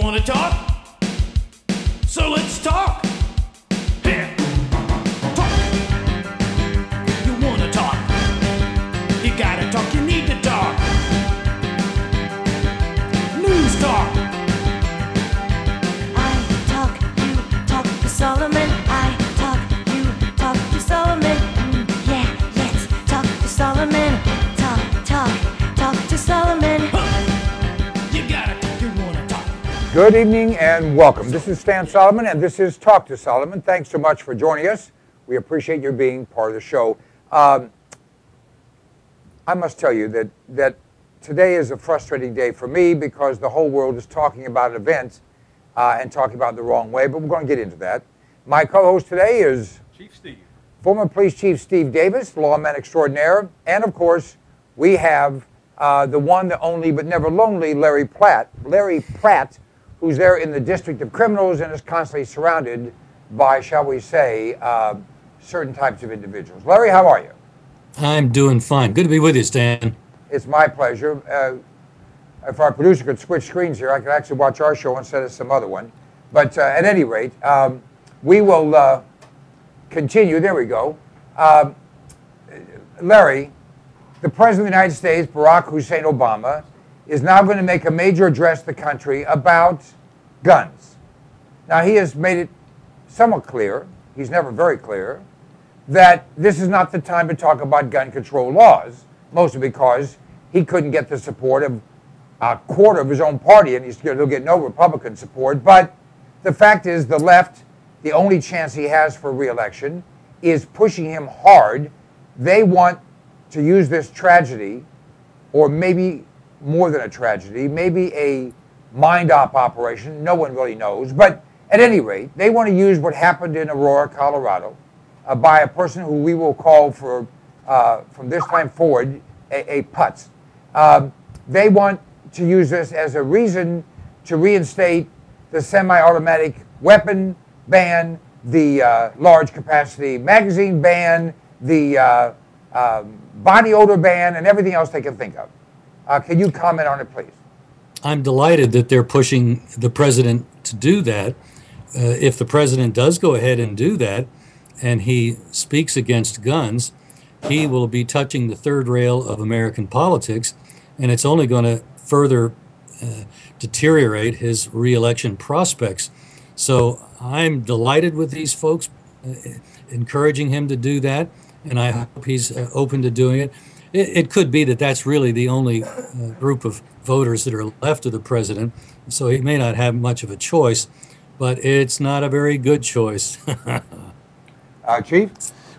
want to talk? So let's talk. Here. Talk. You want to talk? You gotta talk, you need to talk. News talk. I talk, you talk to Solomon. I talk, you talk to Solomon. Yeah, let's talk to Solomon. Talk to Solomon. You gotta talk, you wanna talk. Good evening and welcome. This is Stan Solomon and this is Talk to Solomon. Thanks so much for joining us. We appreciate your being part of the show. I must tell you that today is a frustrating day for me because the whole world is talking about events and talking about it the wrong way, but we're going to get into that. My co-host today is Chief Steve. Former Police Chief Steve Davis, lawman extraordinaire, and of course we have the one, the only, but never lonely Larry Pratt, who's there in the District of Criminals and is constantly surrounded by, shall we say, certain types of individuals. Larry, how are you? I'm doing fine. Good to be with you, Stan. It's my pleasure. If our producer could switch screens here, I could actually watch our show instead of some other one. But at any rate, we will continue. There we go. Larry, the President of the United States, Barack Hussein Obama, is now going to make a major address to the country about guns. Now, he has made it somewhat clear, he's never very clear, that this is not the time to talk about gun control laws, mostly because he couldn't get the support of a quarter of his own party, and he'll get no Republican support. But the fact is, the left, the only chance he has for re-election, is pushing him hard. They want to use this tragedy, or maybe more than a tragedy, maybe a mind-op operation, no one really knows, but at any rate, they want to use what happened in Aurora, Colorado, by a person who we will call from this time forward a putz. They want to use this as a reason to reinstate the semi-automatic weapon ban, the large capacity magazine ban, the body odor ban, and everything else they can think of. Can you comment on it, please? I'm delighted that they're pushing the president to do that. If the president does go ahead and do that, and he speaks against guns, he will be touching the third rail of American politics, and it's only going to further deteriorate his re-election prospects. So I'm delighted with these folks encouraging him to do that, and I hope he's open to doing it. It could be that that's really the only group of voters that are left of the president, so he may not have much of a choice, but it's not a very good choice. Chief?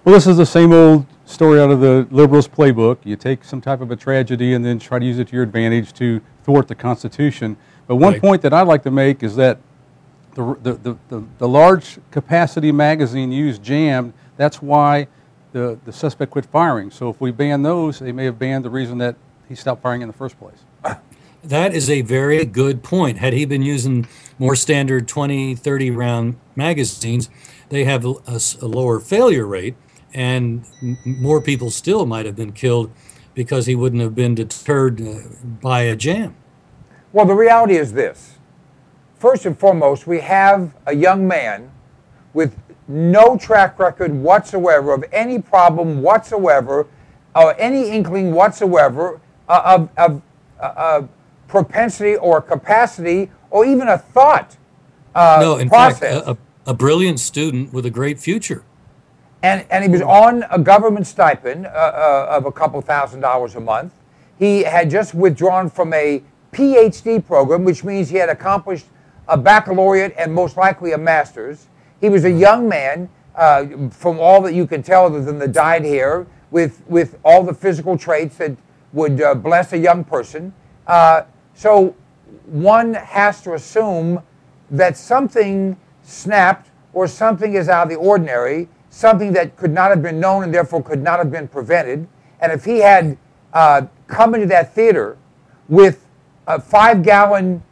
Well, this is the same old story out of the liberals' playbook. You take some type of a tragedy and then try to use it to your advantage to thwart the Constitution. But one point that I'd like to make is that the large capacity magazine used jammed. That's why the suspect quit firing. So if we ban those, they may have banned the reason that he stopped firing in the first place. That is a very good point. Had he been using more standard 20, 30 round magazines, they have a lower failure rate, and more people still might have been killed because he wouldn't have been deterred by a jam. Well, the reality is this. First and foremost, we have a young man with no track record whatsoever of any problem whatsoever, or any inkling whatsoever of propensity or capacity or even a thought No, in process. fact, a brilliant student with a great future. And he was on a government stipend of a couple $1,000s a month. He had just withdrawn from a PhD program, which means he had accomplished a baccalaureate and most likely a master's. He was a young man, from all that you can tell, other than the dyed hair, with all the physical traits that would bless a young person. So one has to assume that something snapped or something is out of the ordinary, something that could not have been known and therefore could not have been prevented. And if he had come into that theater with 5-gallon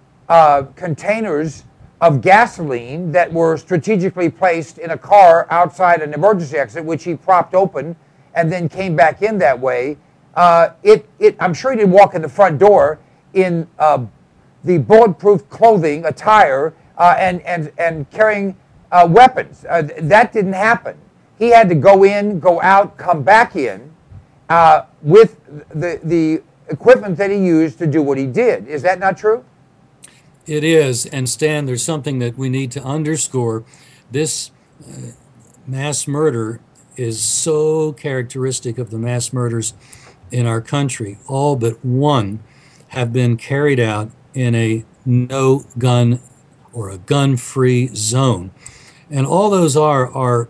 containers of gasoline that were strategically placed in a car outside an emergency exit, which he propped open and then came back in that way, I'm sure he didn't walk in the front door in the bulletproof clothing, attire, and carrying weapons. That didn't happen. He had to go in, go out, come back in with the equipment that he used to do what he did. Is that not true? It is. And Stan, there's something that we need to underscore. This mass murder is so characteristic of the mass murders in our country. All but one have been carried out in a no gun or a gun-free zone. And all those are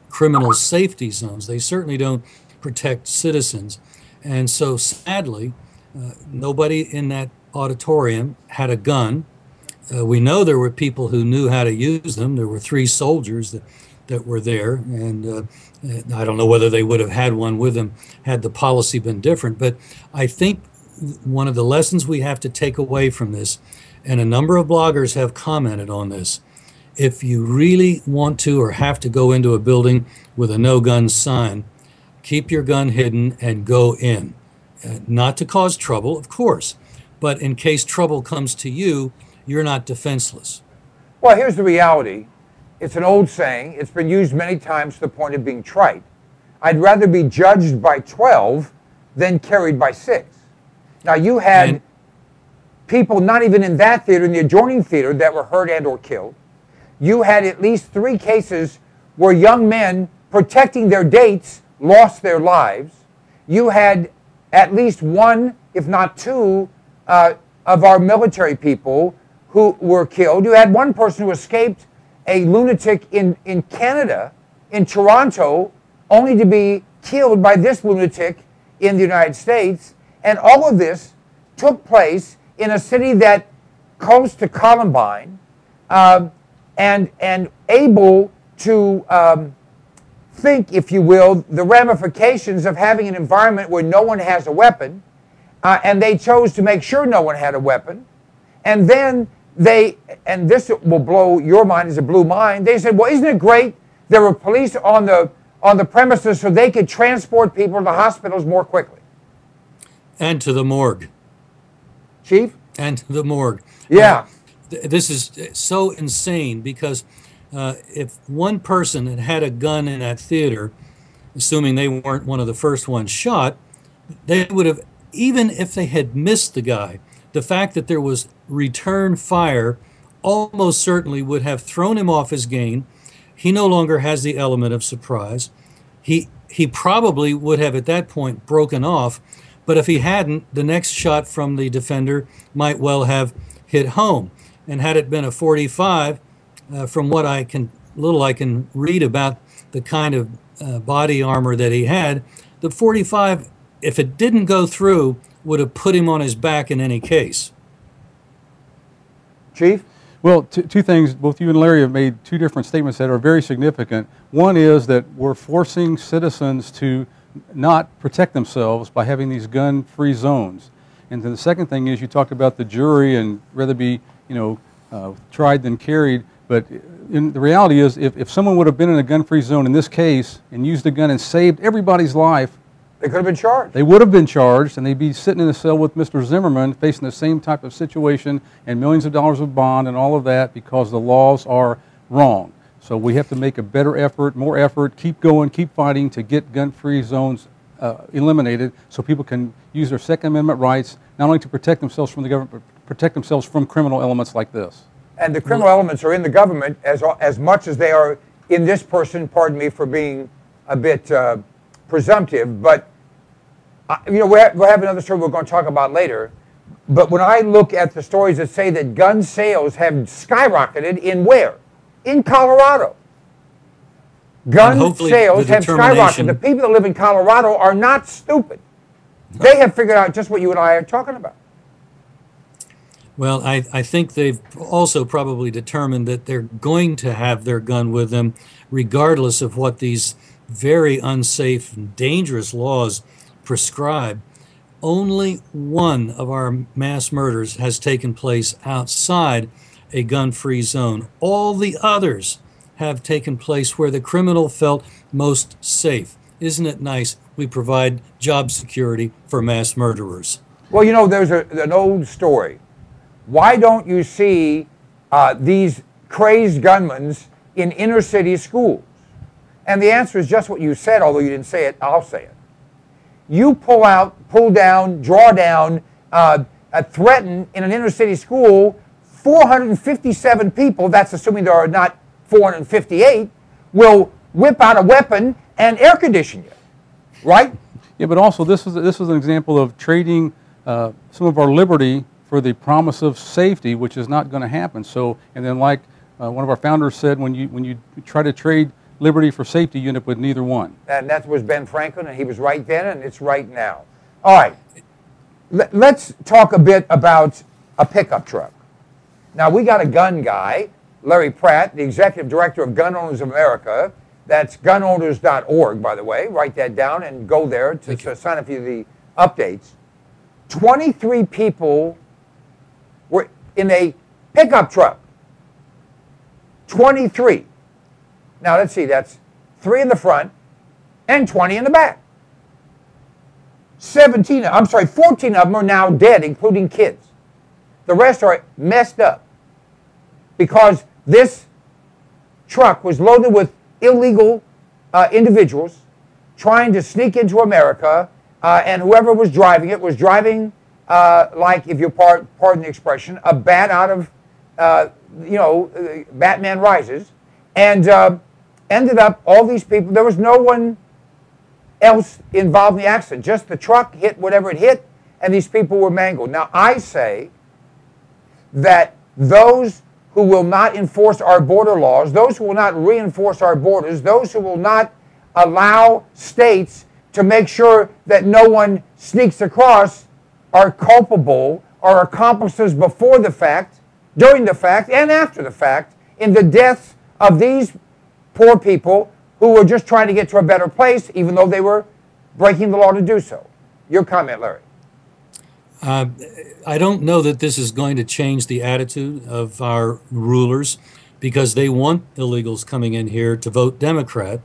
criminal safety zones. They certainly don't protect citizens. And so sadly, nobody in that auditorium had a gun. We know there were people who knew how to use them. There were 3 soldiers that were there, and I don't know whether they would have had one with them had the policy been different. But I think one of the lessons we have to take away from this, and a number of bloggers have commented on this, if you really want to or have to go into a building with a no-gun sign, keep your gun hidden and go in. Not to cause trouble, of course, but in case trouble comes to you, you're not defenseless. Well, here's the reality. It's an old saying. It's been used many times to the point of being trite. I'd rather be judged by 12 than carried by 6. Now, you had people not even in that theater, in the adjoining theater, that were hurt and or killed. You had at least 3 cases where young men protecting their dates lost their lives. You had at least 1, if not 2, of our military people who were killed. You had 1 person who escaped a lunatic in Canada, in Toronto, only to be killed by this lunatic in the United States. And all of this took place in a city that close to Columbine, and able to think, if you will, the ramifications of having an environment where no one has a weapon, and they chose to make sure no one had a weapon. And then and this will blow your mind as it blew mine, they said, well, isn't it great there were police on the premises so they could transport people to hospitals more quickly? And to the morgue. Chief? And to the morgue. Yeah. This is so insane because if one person had had a gun in that theater, assuming they weren't one of the first ones shot, they would have, even if they had missed the guy, the fact that there was return fire almost certainly would have thrown him off his game. He no longer has the element of surprise. He probably would have at that point broken off, but if he hadn't, the next shot from the defender might well have hit home. And had it been a .45, from what I can read about the kind of body armor that he had, the .45, if it didn't go through, would have put him on his back in any case. Chief? Well, 2 things. Both you and Larry have made 2 different statements that are very significant. One is that we're forcing citizens to not protect themselves by having these gun-free zones. And then the second thing is you talked about the jury and rather be, tried than carried. But the reality is if someone would have been in a gun-free zone in this case and used a gun and saved everybody's life, they could have been charged. They would have been charged, and they'd be sitting in a cell with Mr. Zimmerman facing the same type of situation and millions of dollars of bond and all of that because the laws are wrong. So we have to make a better effort, more effort, keep going, keep fighting to get gun-free zones eliminated so people can use their Second Amendment rights not only to protect themselves from the government, but protect themselves from criminal elements like this. And the criminal elements are in the government as much as they are in this person, pardon me for being a bit presumptive, but we'll have another story we're going to talk about later. But when I look at the stories that say that gun sales have skyrocketed in where? In Colorado. Gun sales have skyrocketed. The people that live in Colorado are not stupid. They have figured out just what you and I are talking about. Well, I think they've also probably determined that they're going to have their gun with them regardless of what these very unsafe and dangerous laws prescribe. Only one of our mass murders has taken place outside a gun-free zone. All the others have taken place where the criminal felt most safe. Isn't it nice we provide job security for mass murderers? Well, there's an old story why don't you see these crazed gunmen in inner city schools? And the answer is just what you said, although you didn't say it, I'll say it. You pull out, pull down, draw down, threaten in an inner city school, 457 people, that's assuming there are not 458, will whip out a weapon and air condition you, right? Yeah, but also this is an example of trading some of our liberty for the promise of safety, which is not going to happen. So, and then like one of our founders said, when you try to trade liberty for safety, you end up with neither one. And that was Ben Franklin, and he was right then, and it's right now. All right, let's talk a bit about a pickup truck. Now, we got a gun guy, Larry Pratt, the executive director of Gun Owners of America. That's gunowners.org, by the way. Write that down and go there to sign up for the updates. 23 people were in a pickup truck. 23. Now, let's see, that's 3 in the front and 20 in the back. 14 of them are now dead, including kids. The rest are messed up because this truck was loaded with illegal individuals trying to sneak into America, and whoever was driving it was driving, like, if you pardon the expression, a bat out of, Batman Rises, and ended up, all these people, there was no one else involved in the accident. Just the truck hit whatever it hit, and these people were mangled. Now, I say that those who will not enforce our border laws, those who will not reinforce our borders, those who will not allow states to make sure that no one sneaks across are culpable, are accomplices before the fact, during the fact, and after the fact in the deaths of these poor people who were just trying to get to a better place, even though they were breaking the law to do so. Your comment, Larry. I don't know that this is going to change the attitude of our rulers because they want illegals coming in here to vote Democrat,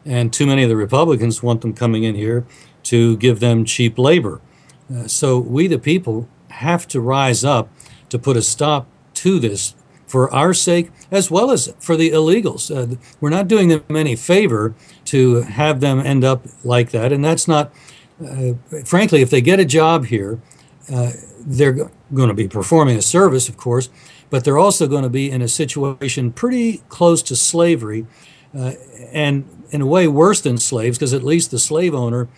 and too many of the Republicans want them coming in here to give them cheap labor. So we, the people, have to rise up to put a stop to this for our sake as well as for the illegals. We're not doing them any favor to have them end up like that, and that's not, frankly, if they get a job here, they're going to be performing a service, of course, but they're also going to be in a situation pretty close to slavery, and in a way worse than slaves, because at least the slave owner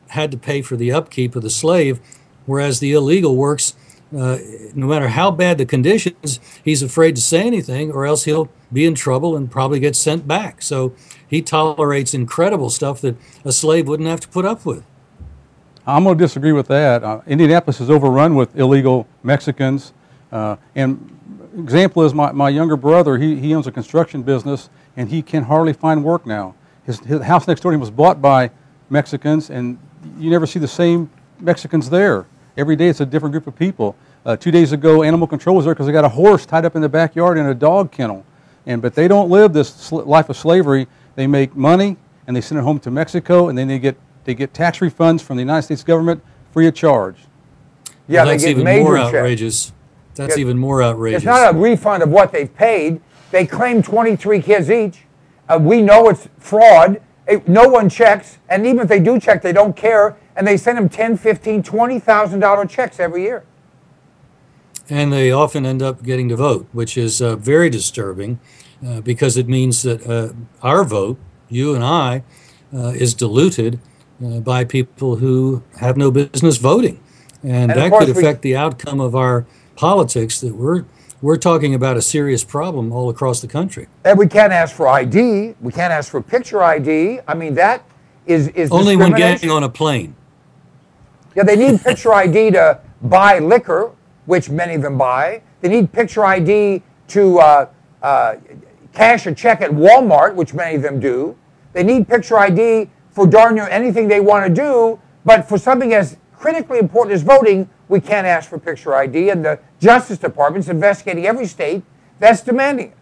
had to pay for the upkeep of the slave, whereas the illegal works, no matter how bad the conditions, he's afraid to say anything or else he'll be in trouble and probably get sent back. So he tolerates incredible stuff that a slave wouldn't have to put up with. I'm going to disagree with that. Indianapolis is overrun with illegal Mexicans. And example is my younger brother. He owns a construction business, and he can hardly find work now. His house next door to him was bought by Mexicans, and you never see the same Mexicans there. Every day it's a different group of people. 2 days ago, animal control was there because they got a horse tied up in the backyard in a dog kennel. But they don't live this life of slavery. They make money, and they send it home to Mexico, and then they get tax refunds from the United States government free of charge. Yeah, well, that's they get even major more checks. outrageous. That's even more outrageous. It's not a refund of what they've paid. They claim 23 kids each. We know it's fraud. No one checks, and even if they do check, they don't care, and they send them $10,000, $15,000, $20,000 checks every year. And they often end up getting to vote, which is very disturbing because it means that our vote, you and I, is diluted by people who have no business voting. And that could affect the outcome of our politics. That we're talking about a serious problem all across the country. And we can't ask for ID. We can't ask for picture ID. I mean, that is only when getting on a plane. Yeah, they need picture ID to buy liquor, which many of them buy. They need picture ID to cash a check at Walmart, which many of them do. They need picture ID for darn near anything they want to do, but for something as critically important as voting, we can't ask for picture ID, and the Justice Department's investigating every state that's demanding it.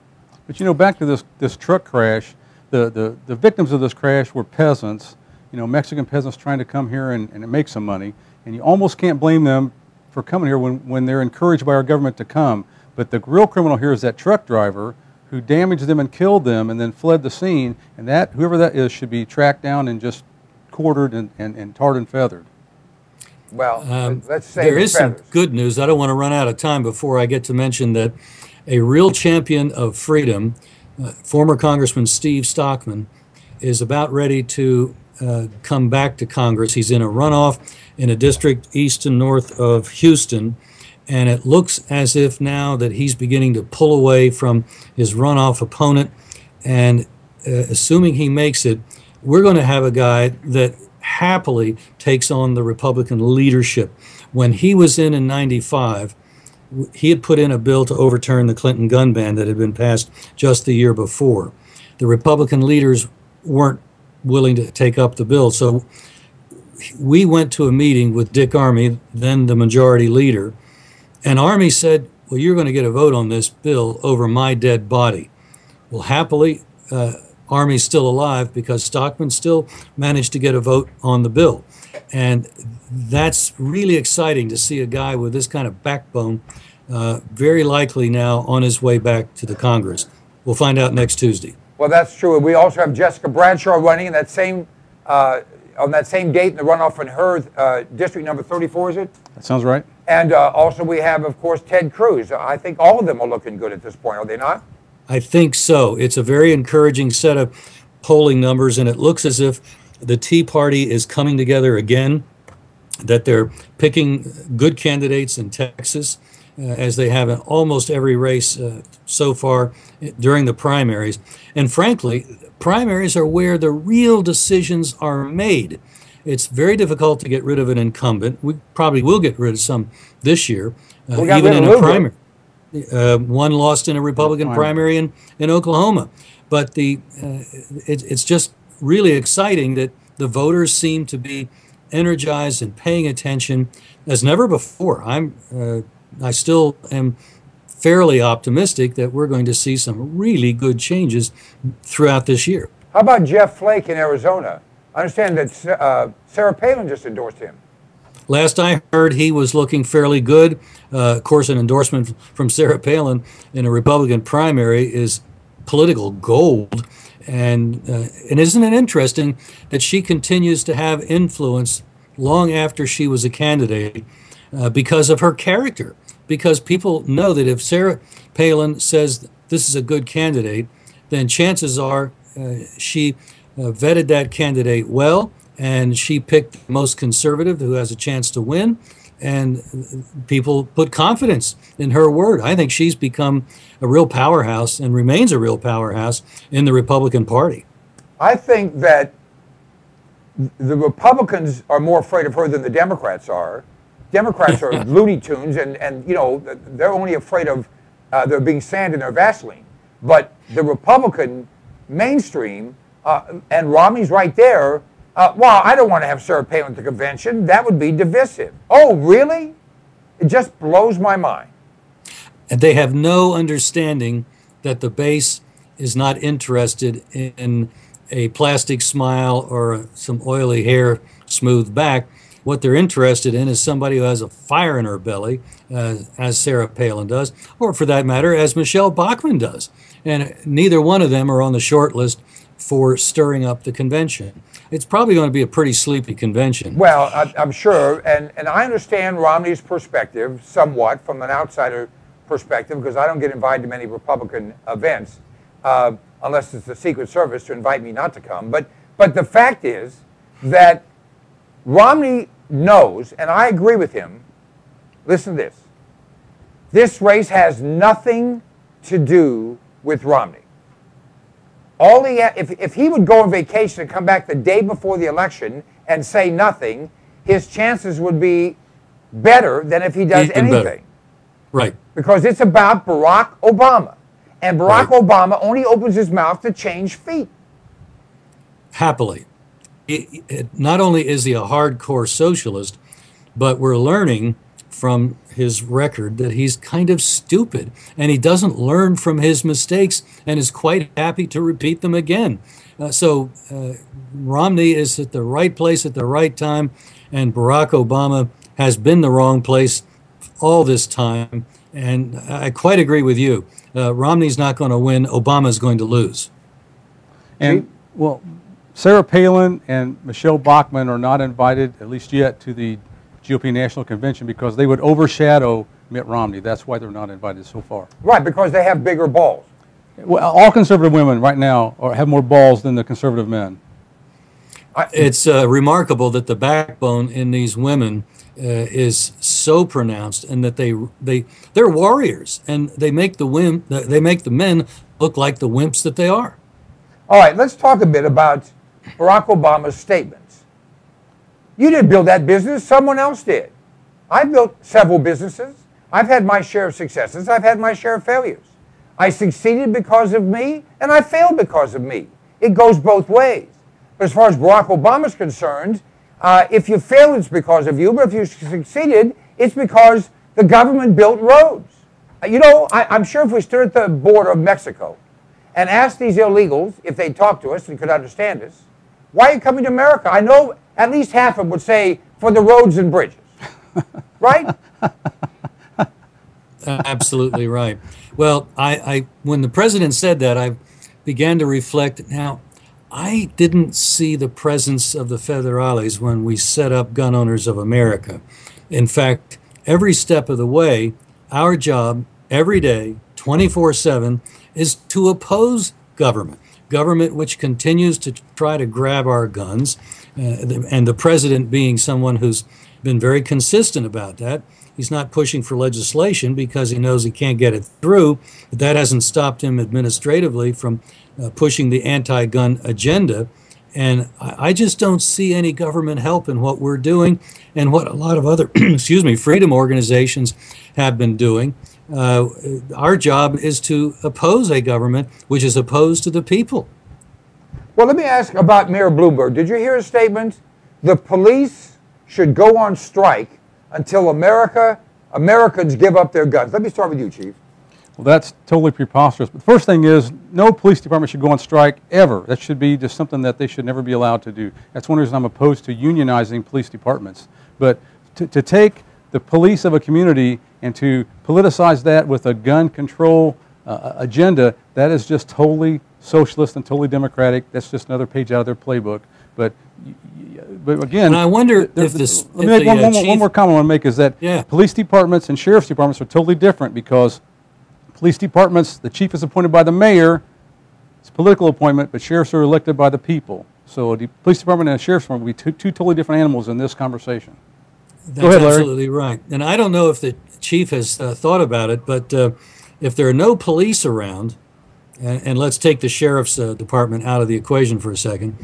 But you know, back to this truck crash, the victims of this crash were peasants, Mexican peasants trying to come here and make some money, and you almost can't blame them for coming here when they're encouraged by our government to come. But the real criminal here is that truck driver who damaged them and killed them and then fled the scene, and that whoever that is should be tracked down and just quartered and tarred and feathered. Well, let's say there is some good news. I don't want to run out of time before I get to mention that a real champion of freedom, former Congressman Steve Stockman, is about ready to come back to Congress. He's in a runoff in a district east and north of Houston, and it looks as if now that he's beginning to pull away from his runoff opponent, and assuming he makes it, we're going to have a guy that happily takes on the Republican leadership. When he was in 95, he had put in a bill to overturn the Clinton gun ban that had been passed just the year before. The Republican leaders weren't willing to take up the bill, so we went to a meeting with Dick Armey, then the majority leader, and Armey said, well, you're going to get a vote on this bill over my dead body. Well, happily, Armey's still alive because Stockman still managed to get a vote on the bill. And that's really exciting to see a guy with this kind of backbone very likely now on his way back to the Congress. We'll find out next Tuesday. Well, that's true. We also have Jessica Bradshaw running in that same on that same date in the runoff in her district number 34, is it? That sounds right. And also we have, of course, Ted Cruz. I think all of them are looking good at this point, are they not? I think so. It's a very encouraging set of polling numbers, and it looks as if the Tea Party is coming together again, that they're picking good candidates in Texas, as they have in almost every race so far during the primaries. And frankly, primaries are where the real decisions are made. It's very difficult to get rid of an incumbent. We probably will get rid of some this year, even in a primary. One lost in a Republican primary in Oklahoma. But it's just really exciting that the voters seem to be energized and paying attention as never before. I still am fairly optimistic that we're going to see some really good changes throughout this year. How about Jeff Flake in Arizona? I understand that Sarah Palin just endorsed him. Last I heard, he was looking fairly good. Of course, an endorsement from Sarah Palin in a Republican primary is political gold. And isn't it interesting that she continues to have influence long after she was a candidate because of her character? Because people know that if Sarah Palin says this is a good candidate, then chances are she vetted that candidate well, and she picked the most conservative who has a chance to win, and people put confidence in her word. I think she's become a real powerhouse and remains a real powerhouse in the Republican Party. I think that the Republicans are more afraid of her than the Democrats are. Democrats are Looney Tunes, and you know, they're only afraid of there being sand in their Vaseline. But the Republican mainstream, and Romney's right there, well, I don't want to have Sarah Palin at the convention. That would be divisive. Oh, really? It just blows my mind. And they have no understanding that the base is not interested in a plastic smile or some oily hair smoothed back. What they're interested in is somebody who has a fire in her belly, as Sarah Palin does, or for that matter, as Michelle Bachmann does. And neither one of them are on the short list for stirring up the convention. It's probably going to be a pretty sleepy convention. Well, I'm sure, and I understand Romney's perspective somewhat from an outsider perspective, because I don't get invited to many Republican events unless it's the Secret Service to invite me not to come. But the fact is that Romney knows, and I agree with him, listen to this, this race has nothing to do with Romney. All he if he would go on vacation and come back the day before the election and say nothing, his chances would be better than if he does anything. Better. Right. Because it's about Barack Obama. And Barack Obama only opens his mouth to change feet. Happily. Not only is he a hardcore socialist, but we're learning from his record that he's kind of stupid, and he doesn't learn from his mistakes and is quite happy to repeat them again. So Romney is at the right place at the right time, and Barack Obama has been the wrong place all this time, and I quite agree with you. Romney's not going to win. Obama's going to lose. And, well, Sarah Palin and Michelle Bachmann are not invited, at least yet, to the GOP National Convention because they would overshadow Mitt Romney. That's why they're not invited so far. Right, because they have bigger balls. Well, all conservative women right now have more balls than the conservative men. It's remarkable that the backbone in these women is so pronounced, and that they're warriors, and they make the men look like the wimps that they are. All right, let's talk a bit about Barack Obama's statements. You didn't build that business, someone else did. I built several businesses. I've had my share of successes. I've had my share of failures. I succeeded because of me, and I failed because of me. It goes both ways. But as far as Barack Obama's concerned, if you fail, it's because of you, but if you succeeded, it's because the government built roads. You know, I'm sure if we stood at the border of Mexico and asked these illegals if they'd talk to us and could understand us, why are you coming to America? I know at least half of them would say, for the roads and bridges. Right? Absolutely right. Well, when the president said that, I began to reflect. Now, I didn't see the presence of the federales when we set up Gun Owners of America. In fact, every step of the way, our job every day, 24/7, is to oppose government. Government which continues to try to grab our guns, and the president being someone who's been very consistent about that. He's not pushing for legislation because he knows he can't get it through, but that hasn't stopped him administratively from pushing the anti-gun agenda. And I just don't see any government help in what we're doing and what a lot of other freedom organizations have been doing. Our job is to oppose a government which is opposed to the people. Well, let me ask about Mayor Bloomberg. Did you hear his statement? The police should go on strike until Americans give up their guns. Let me start with you, Chief. Well, that's totally preposterous. But the first thing is, no police department should go on strike ever. That should be just something that they should never be allowed to do. That's one reason I'm opposed to unionizing police departments. But to take the police of a community and to politicize that with a gun control agenda, that is just totally socialist and totally democratic. That's just another page out of their playbook. But again, and I wonder if this. Let me make one more comment I want to make is that police departments and sheriff's departments are totally different because police departments, the chief is appointed by the mayor. It's a political appointment, but sheriffs are elected by the people. So the police department and the sheriff's department would be two totally different animals in this conversation. That's Go ahead, Larry. Absolutely right. And I don't know if the chief has thought about it, but if there are no police around, and let's take the sheriff's department out of the equation for a second,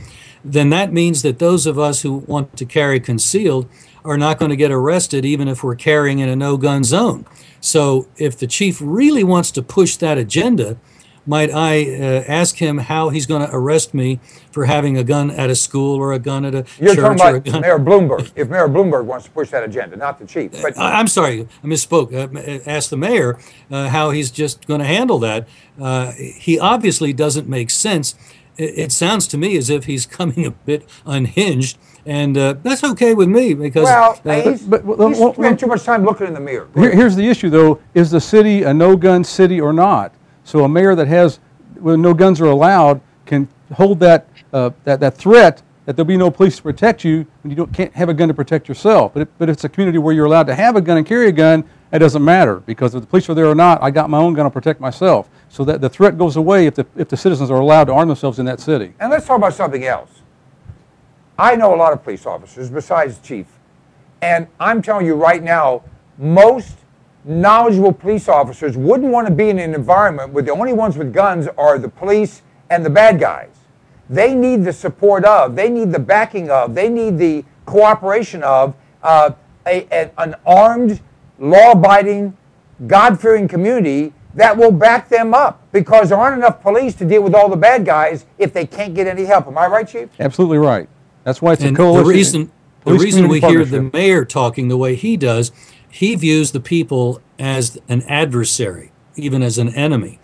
then that means that those of us who want to carry concealed are not going to get arrested even if we're carrying in a no-gun zone. So if the chief really wants to push that agenda, might I ask him how he's going to arrest me for having a gun at a school or a gun at a You're church talking or a about gun? Mayor Bloomberg. If Mayor Bloomberg wants to push that agenda, not the chief. But I'm sorry, I misspoke. Ask the mayor how he's just going to handle that. He obviously doesn't make sense. It sounds to me as if he's coming a bit unhinged, and that's okay with me because. He's spent too much time looking in the mirror. Here's the issue, though: is the city a no-gun city or not? So a mayor that has, when no guns are allowed, can hold that that threat that there'll be no police to protect you when you can't have a gun to protect yourself. But if it's a community where you're allowed to have a gun and carry a gun, it doesn't matter because if the police are there or not, I got my own gun to protect myself. So that the threat goes away if the citizens are allowed to arm themselves in that city. And let's talk about something else. I know a lot of police officers besides the chief, and I'm telling you right now, most knowledgeable police officers wouldn't want to be in an environment where the only ones with guns are the police and the bad guys. They need the support of, they need the backing of, they need the cooperation of an armed, law-abiding, God-fearing community that will back them up because there aren't enough police to deal with all the bad guys if they can't get any help. Am I right, Chief? Absolutely right. That's why it's a coalition. The reason we hear the mayor talking the way he does, he views the people as an adversary, even as an enemy.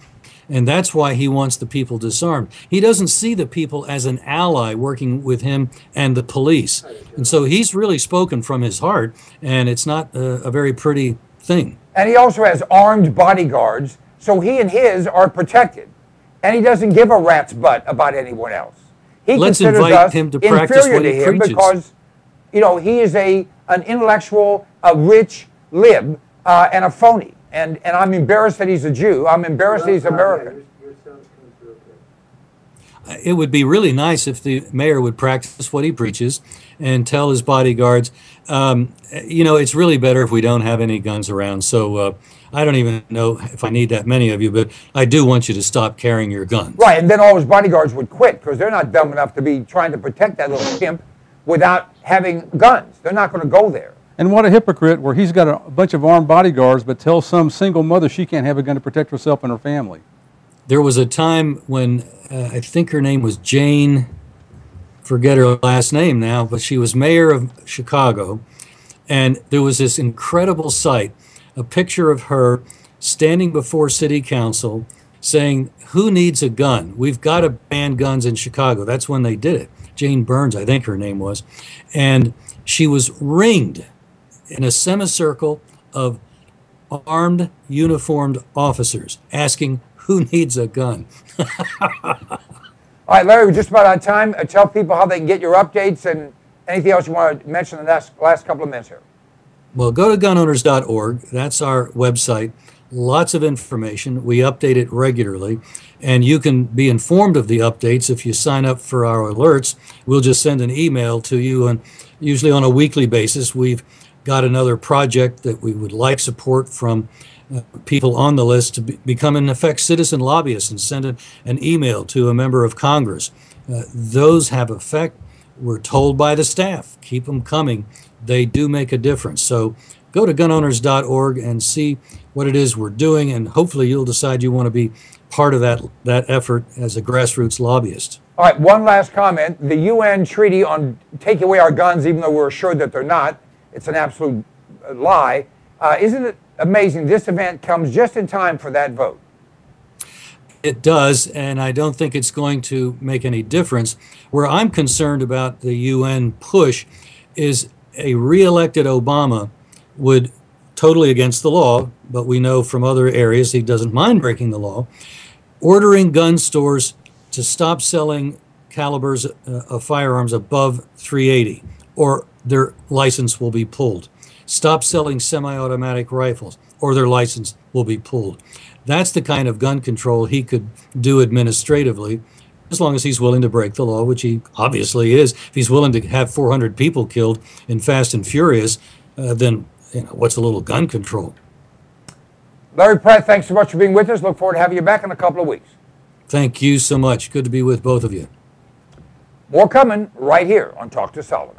And that's why he wants the people disarmed. He doesn't see the people as an ally working with him and the police. And so he's really spoken from his heart, and it's not a very pretty thing. And he also has armed bodyguards, so he and his are protected. And he doesn't give a rat's butt about anyone else. He Let's considers invite us him to practice inferior what to he him preaches. because, you know, he is an intellectual, a rich lib, and a phony. And I'm embarrassed that he's a Jew. I'm embarrassed that he's American. It would be really nice if the mayor would practice what he preaches and tell his bodyguards, you know, it's really better if we don't have any guns around. So I don't even know if I need that many of you, but I do want you to stop carrying your guns. Right, and then all his bodyguards would quit because they're not dumb enough to be trying to protect that little pimp without having guns. They're not going to go there. And what a hypocrite where he's got a bunch of armed bodyguards but tells some single mother she can't have a gun to protect herself and her family. There was a time when I think her name was Jane, forget her last name now, but she was mayor of Chicago. And there was this incredible sight, a picture of her standing before city council saying, who needs a gun? We've got to ban guns in Chicago. That's when they did it. Jane Burns, I think her name was. And she was ringed in a semicircle of armed, uniformed officers asking, who needs a gun? All right, Larry, we're just about out of time. Tell people how they can get your updates and anything else you want to mention in the last couple of minutes here. Well, go to gunowners.org. That's our website. Lots of information. We update it regularly. And you can be informed of the updates if you sign up for our alerts. We'll just send an email to you, and usually on a weekly basis. We've got another project that we would like support from people on the list to become, in effect, citizen lobbyists and send an email to a member of Congress. Those have effect. We're told by the staff, keep them coming. They do make a difference. So go to gunowners.org and see what it is we're doing, and hopefully you'll decide you want to be part of that effort as a grassroots lobbyist. All right, one last comment. The UN treaty on taking away our guns, even though we're assured that they're not, it's an absolute lie. Isn't it amazing this event comes just in time for that vote? It does, and I don't think it's going to make any difference. Where I'm concerned about the UN push is a re-elected Obama would, totally against the law, but we know from other areas he doesn't mind breaking the law, ordering gun stores to stop selling calibers of firearms above .380, or their license will be pulled. Stop selling semi-automatic rifles, or their license will be pulled. That's the kind of gun control he could do administratively, as long as he's willing to break the law, which he obviously is. If he's willing to have 400 people killed in Fast and Furious, then what's a little gun control? Larry Pratt, thanks so much for being with us. Look forward to having you back in a couple of weeks. Thank you so much. Good to be with both of you. More coming right here on Talk to Solomon.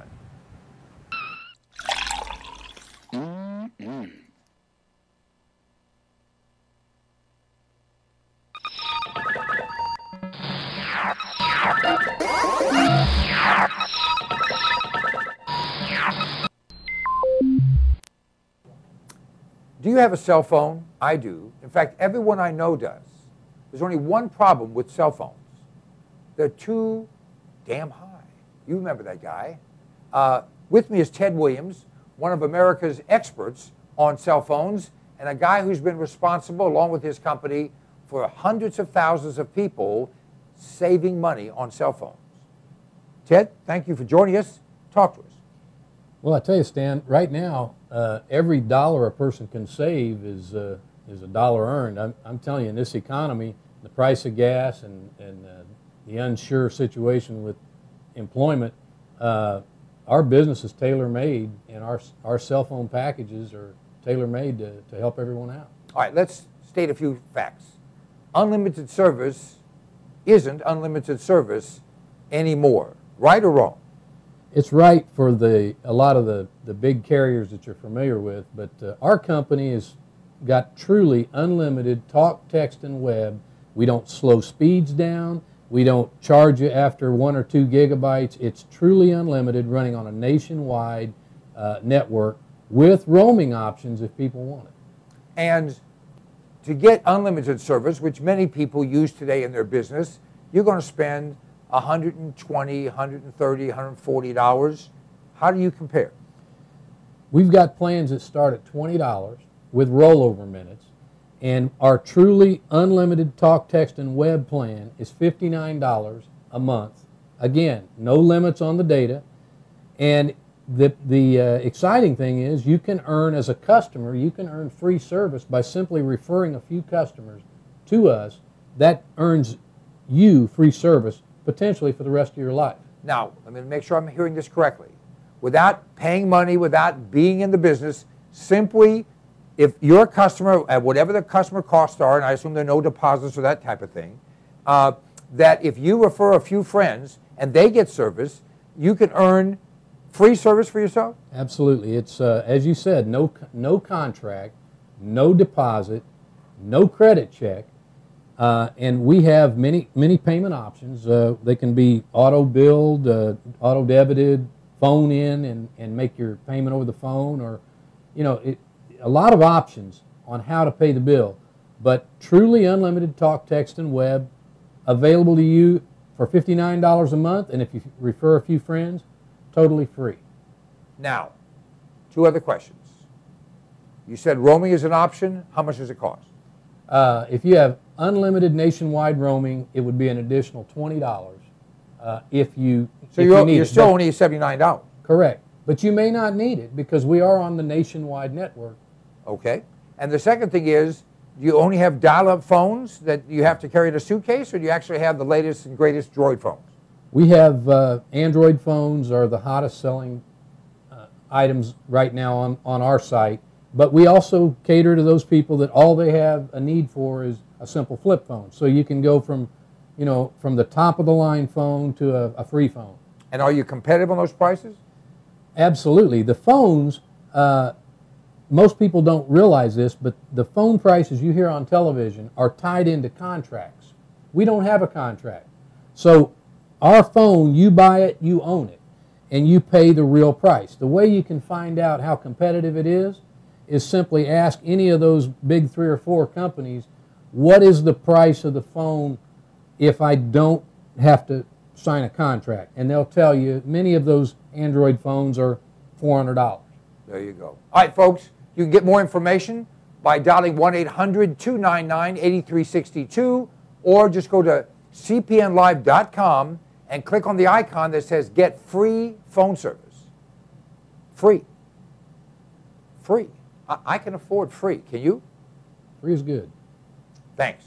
Do you have a cell phone? I do. In fact, everyone I know does. There's only one problem with cell phones. They're too damn high. You remember that guy. With me is Ted Williams, one of America's experts on cell phones, and a guy who's been responsible, along with his company, for hundreds of thousands of people saving money on cell phones. Ted, thank you for joining us. Talk to us. Well, I tell you, Stan, right now, every dollar a person can save is a dollar earned. I'm telling you, in this economy, the price of gas and the unsure situation with employment, our business is tailor-made, and our cell phone packages are tailor-made to help everyone out. All right, let's state a few facts. Unlimited service isn't unlimited service anymore, right or wrong? It's right for a lot of the big carriers that you're familiar with, but our company has got truly unlimited talk, text, and web. We don't slow speeds down. We don't charge you after 1 or 2 gigabytes. It's truly unlimited, running on a nationwide network with roaming options if people want it. And to get unlimited service, which many people use today in their business, you're going to spend $120, $130, $140. How do you compare? We've got plans that start at $20, with rollover minutes. And our truly unlimited talk, text, and web plan is $59 a month. Again, no limits on the data. And the exciting thing is you can earn, as a customer, you can earn free service by simply referring a few customers to us. That earns you free service potentially for the rest of your life. Now, let me make sure I'm hearing this correctly. Without paying money, without being in the business, simply if your customer, at whatever the customer costs are, and I assume there are no deposits or that type of thing, that if you refer a few friends and they get service, you can earn free service for yourself? Absolutely. It's, as you said, no contract, no deposit, no credit check, and we have many payment options. They can be auto-billed, auto-debited, phone in and make your payment over the phone, or, you know, a lot of options on how to pay the bill. But truly unlimited talk, text, and web available to you for $59 a month, and if you refer a few friends, totally free. Now, two other questions. You said roaming is an option. How much does it cost? If you have unlimited nationwide roaming, it would be an additional $20 if you you're still only $79. Correct. But you may not need it because we are on the nationwide network. Okay. And the second thing is, do you only have dial-up phones that you have to carry in a suitcase, or do you actually have the latest and greatest Droid phones? We have Android phones are the hottest selling items right now on our site, but we also cater to those people that all they have a need for is a simple flip phone. So you can go from, you know, from the top of the line phone to a free phone. And are you competitive on those prices? Absolutely. The phones, most people don't realize this, but the phone prices you hear on television are tied into contracts. We don't have a contract. So our phone, you buy it, you own it, and you pay the real price. The way you can find out how competitive it is simply ask any of those big 3 or 4 companies, what is the price of the phone if I don't have to sign a contract? And they'll tell you many of those Android phones are $400. There you go. All right, folks, you can get more information by dialing 1-800-299-8362, or just go to cpnlive.com and click on the icon that says Get Free Phone Service. Free. Free. I can afford free. Can you? Free is good. Thanks.